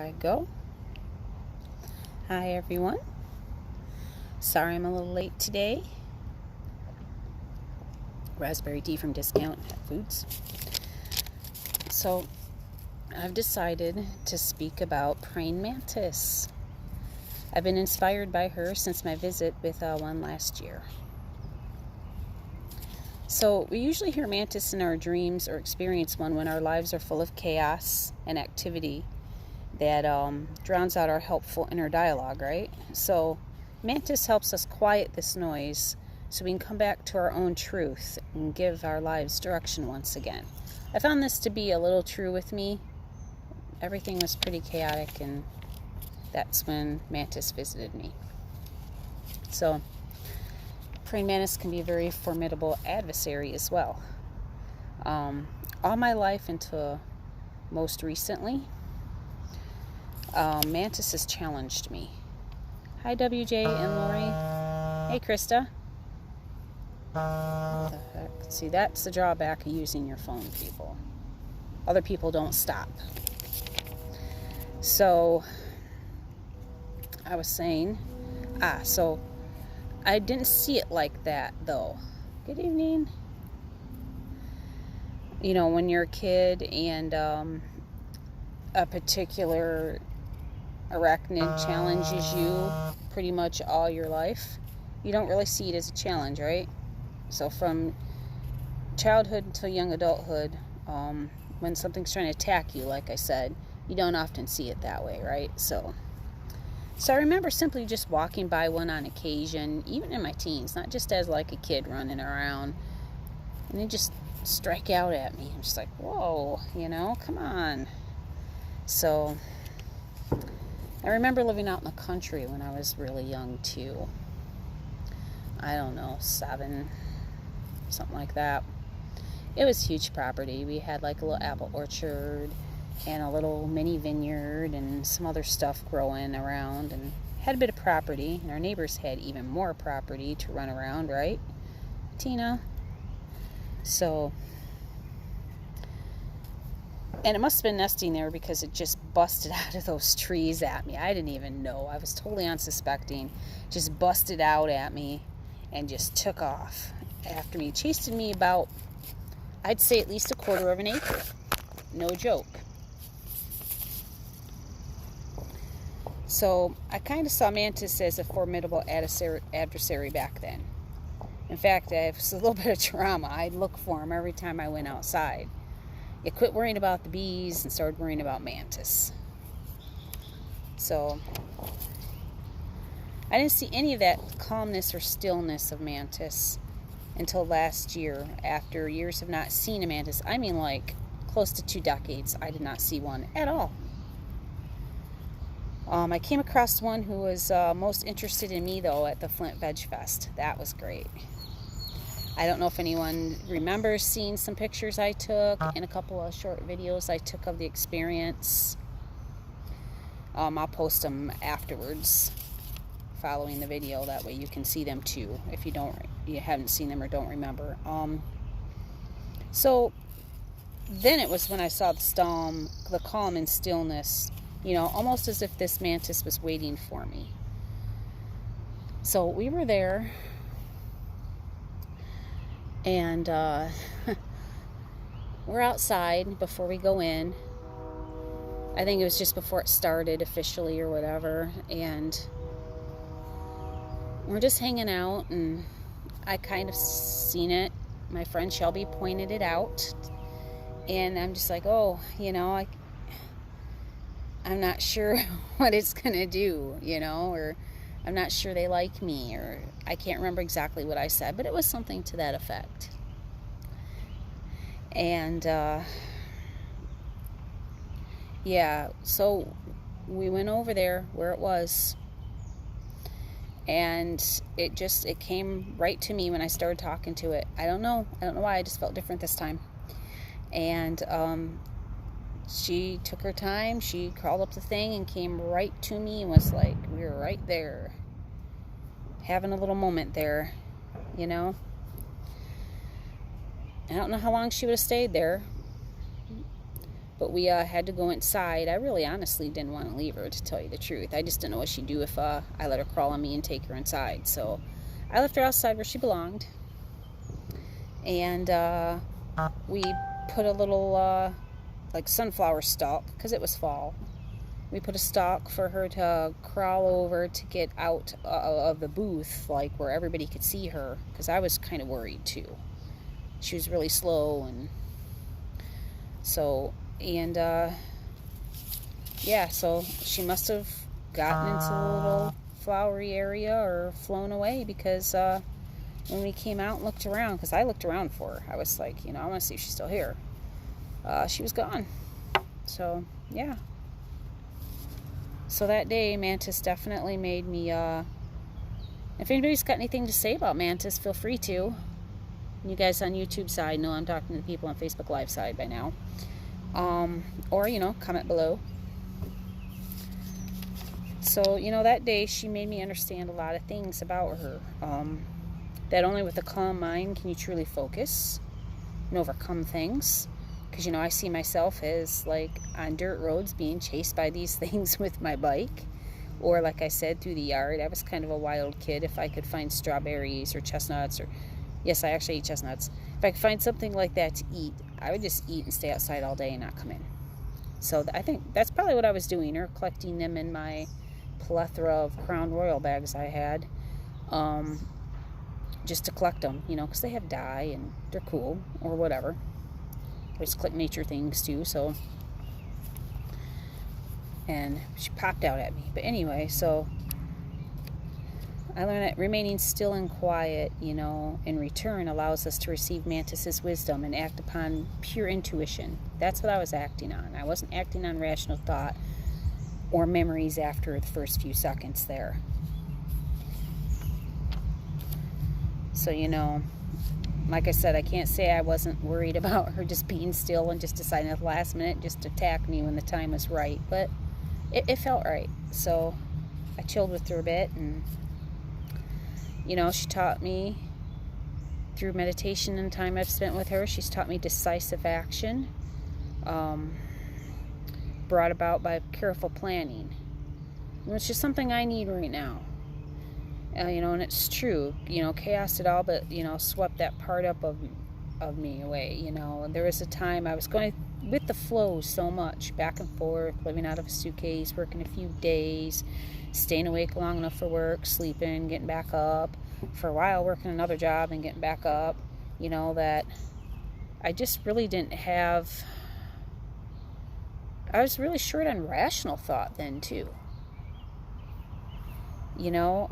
I go. Hi everyone. Sorry I'm a little late today. Raspberry tea from Discount Foods. So I've decided to speak about praying mantis. I've been inspired by her since my visit with one last year. So we usually hear mantis in our dreams or experience one when our lives are full of chaos and activity that drowns out our helpful inner dialogue, right? So mantis helps us quiet this noise so we can come back to our own truth and give our lives direction once again. I found this to be a little true with me. Everything was pretty chaotic, and that's when mantis visited me. So praying mantis can be a very formidable adversary as well. All my life until most recently, mantis has challenged me. Hi WJ and Lori. Hey Krista. What the heck? See, that's the drawback of using your phone, people. Other people don't stop. So I was saying, so I didn't see it like that though. Good evening. You know, when you're a kid and a particular arachnid challenges you pretty much all your life, you don't really see it as a challenge, right? So from childhood until young adulthood, when something's trying to attack you, like I said, you don't often see it that way, right? So I remember simply just walking by one on occasion, even in my teens, not just as like a kid running around, and they just strike out at me. I'm just like, whoa, come on. So I remember living out in the country when I was really young too. I don't know, 7, something like that. It was huge property. We had like a little apple orchard and a little mini vineyard and some other stuff growing around, and had a bit of property, and our neighbors had even more property to run around, right, Tina? So, and it must have been nesting there because it just busted out of those trees at me. I didn't even know. I was totally unsuspecting. Just busted out at me and just took off after me. Chased me about, I'd say at least 1/4 of an acre. No joke. So I kind of saw mantis as a formidable adversary back then. In fact, it was a little bit of trauma. I'd look for him every time I went outside. You quit worrying about the bees and started worrying about mantis. So I didn't see any of that calmness or stillness of mantis until last year, after years of not seeing a mantis. I mean, like close to 2 decades, I did not see one at all. I came across one who was most interested in me, though, at the Flint Veg Fest. That was great. I don't know if anyone remembers seeing some pictures I took and a couple of short videos I took of the experience. I'll post them afterwards, following the video. That way you can see them too, if you haven't seen them or don't remember. So then it was when I saw the calm and stillness, almost as if this mantis was waiting for me. So we were there, and we're outside before we go in. I think it was just before it started officially or whatever, and we're just hanging out, and I kind of seen it. My friend Shelby pointed it out, and I'm just like, oh, I'm not sure what it's gonna do, or I'm not sure they like me, or I can't remember exactly what I said, but it was something to that effect. And so we went over there where it was, and it came right to me when I started talking to it. I don't know why. I just felt different this time. And she took her time. She crawled up the thing and came right to me and was like, we were right there, having a little moment there, I don't know how long she would have stayed there, But we had to go inside. I really honestly didn't want to leave her, to tell you the truth. I just didn't know what she'd do if I let her crawl on me and take her inside. So I left her outside where she belonged. And we put a little like sunflower stalk, because it was fall. We put a stalk for her to crawl over to get out of the booth, like where everybody could see her, because I was kind of worried too. She was really slow, and so, and yeah, so she must have gotten into the little flowery area or flown away, because when we came out and looked around, because I looked around for her, I was like, you know, I want to see if she's still here. She was gone. So yeah. So that day, Mantis definitely made me, if anybody's got anything to say about Mantis, feel free to. You guys on YouTube side know I'm talking to the people on Facebook Live side by now. Or, you know, comment below. So, you know, that day she made me understand a lot of things about her. That only with a calm mind can you truly focus and overcome things. Because, you know, I see myself as, like, on dirt roads being chased by these things with my bike. Or, like I said, through the yard. I was kind of a wild kid. If I could find strawberries or chestnuts, or, yes, I actually eat chestnuts. If I could find something like that to eat, I would just eat and stay outside all day and not come in. So I think that's probably what I was doing, or collecting them in my plethora of Crown Royal bags I had. Just to collect them, you know, because they have dye and they're cool, or whatever. I just collect nature things too, so. And she popped out at me. But anyway, so I learned that remaining still and quiet, you know, in return allows us to receive Mantis's wisdom and act upon pure intuition. That's what I was acting on. I wasn't acting on rational thought or memories after the first few seconds there. So, you know, like I said, I can't say I wasn't worried about her just being still and just deciding at the last minute just to attack me when the time was right. But it felt right. So I chilled with her a bit, and, you know, she taught me through meditation and time I've spent with her, she's taught me decisive action, brought about by careful planning. Which is something I need right now. You know, and it's true, you know, chaos at all, but, you know, swept that part up of me away, you know. And there was a time I was going with the flow so much, back and forth, living out of a suitcase, working a few days, staying awake long enough for work, sleeping, getting back up, for a while working another job and getting back up, you know, that I just really didn't have, I was really short on rational thought then too. You know,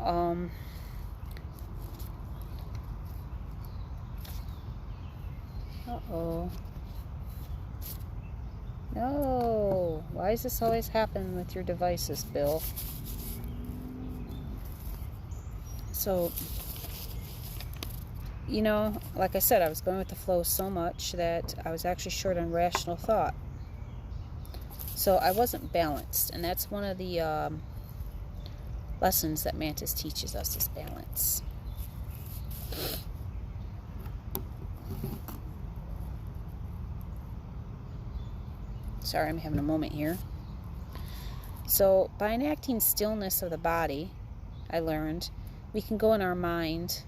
uh-oh. No, why does this always happen with your devices, Bill? So, you know, like I said, I was going with the flow so much that I was actually short on rational thought. So I wasn't balanced, and that's one of the lessons that Mantis teaches us, is balance. Sorry, I'm having a moment here. So by enacting stillness of the body, I learned, we can go in our mind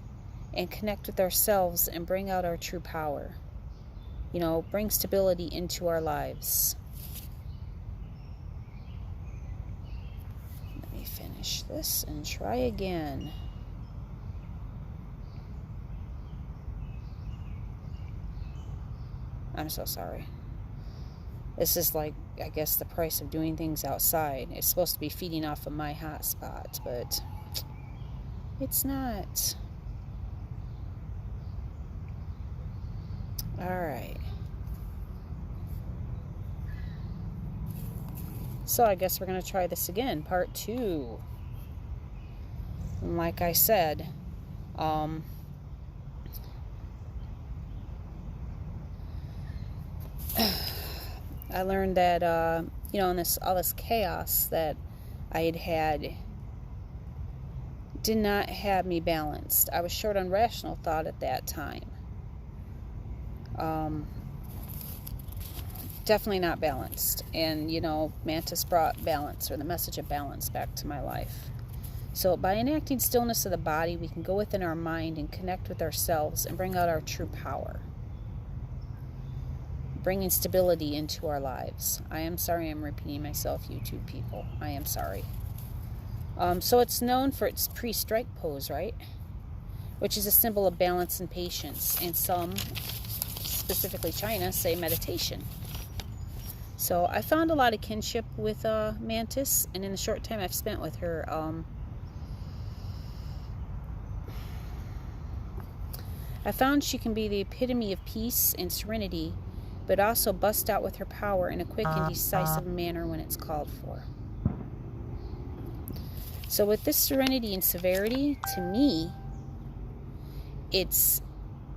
and connect with ourselves and bring out our true power. You know, bring stability into our lives. Finish this and try again. I'm so sorry. This is like, I guess, the price of doing things outside. It's supposed to be feeding off of my hot spot, but it's not. Alright. So I guess we're going to try this again, part 2. And like I said, I learned that, you know, in all this chaos that I had did not have me balanced. I was short on rational thought at that time. definitely not balanced. And, you know, Mantis brought balance, or the message of balance, back to my life. So by enacting stillness of the body, we can go within our mind and connect with ourselves and bring out our true power, bringing stability into our lives. I am sorry I'm repeating myself, YouTube people. I am sorry. So it's known for its pre-strike pose, right? Which is a symbol of balance and patience. And some, specifically China, say meditation. So I found a lot of kinship with Mantis, and in the short time I've spent with her, I found she can be the epitome of peace and serenity, but also bust out with her power in a quick and decisive manner when it's called for. So with this serenity and severity, to me, it's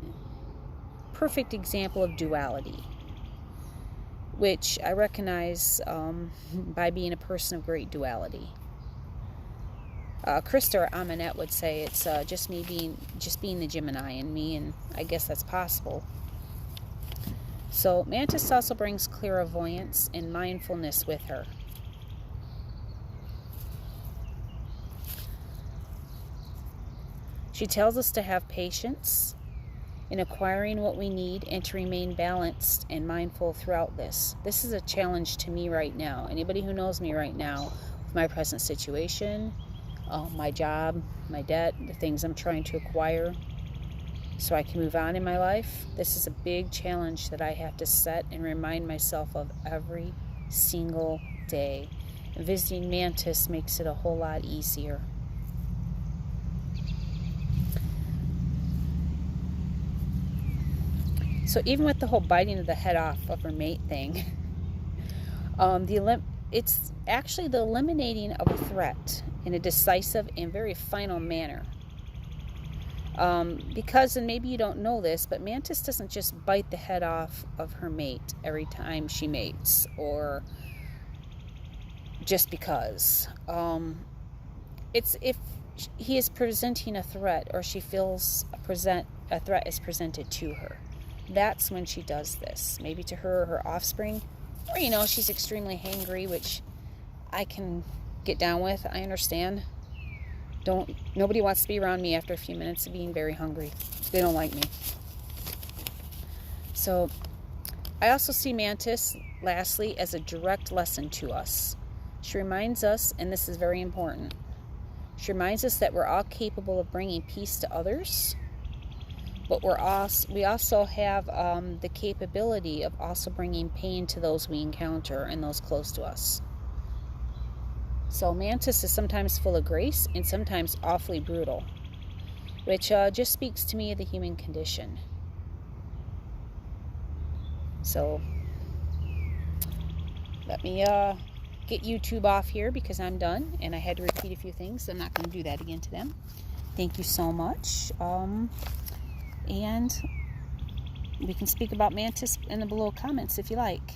a perfect example of duality, which I recognize by being a person of great duality. Krista or Aminette would say it's just being the Gemini in me, and I guess that's possible. So Mantis also brings clairvoyance and mindfulness with her. She tells us to have patience in acquiring what we need and to remain balanced and mindful throughout this. This is a challenge to me right now. Anybody who knows me right now, with my present situation, my job, my debt, the things I'm trying to acquire so I can move on in my life, this is a big challenge that I have to set and remind myself of every single day. And visiting Mantis makes it a whole lot easier. So even with the whole biting of the head off of her mate thing, it's actually the eliminating of a threat in a decisive and very final manner. Because, and maybe you don't know this, but Mantis doesn't just bite the head off of her mate every time she mates, or just because. It's if he is presenting a threat, or she feels a threat is presented to her. That's when she does this. Maybe to her or her offspring. Or, you know, she's extremely hangry, which I can get down with. I understand. Nobody wants to be around me after a few minutes of being very hungry. They don't like me. So, I also see Mantis, lastly, as a direct lesson to us. She reminds us, and this is very important, she reminds us that we're all capable of bringing peace to others, but we also have the capability of also bringing pain to those we encounter and those close to us. So Mantis is sometimes full of grace and sometimes awfully brutal, which just speaks to me of the human condition. So let me get YouTube off here because I'm done, and I had to repeat a few things, so I'm not going to do that again to them. Thank you so much. And we can speak about Mantis in the below comments if you like.